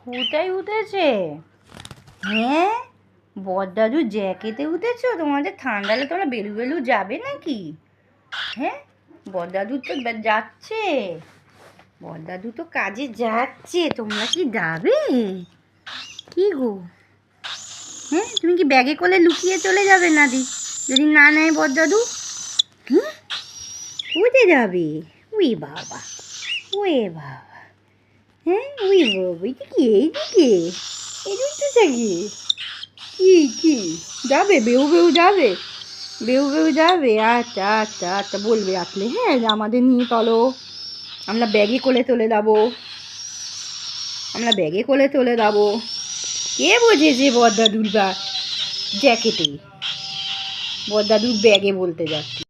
কোথায় উঠেছে? হ্যাঁ, বড়দাদু জ্যাকেটে উঠেছো? তোমাদের ঠান্ডা লাগলে তোমরা বেলু বেলু যাবে নাকি? হ্যাঁ, বড়দাদু তো যাচ্ছে, বড়দাদু তো কাজে যাচ্ছে, তোমরা কি যাবে? কি গো, হ্যাঁ তুমি কি ব্যাগে করে লুকিয়ে চলে যাবে না যদি না নেয় বড়দাদু? হ্যাঁ, কোথায় যাবে? উই বাবা, ওয়ে বাবা, হ্যাঁ উই বাবা, এটা কি এইদিকে এদিকটা থাকি? কি যাবে? বেউ বেউ যাবে? বেউ বেউ যাবে? আচ্ছা আচ্ছা আচ্ছা, বলবে আসলে, হ্যাঁ আমাদের নিয়ে চলো, আমরা ব্যাগে করে চলে যাবো, আমরা ব্যাগে করে চলে যাবো। কে বোঝেছে বড়দাদুর জ্যাকেটে, বড়দাদুর ব্যাগে বলতে যাচ্ছি।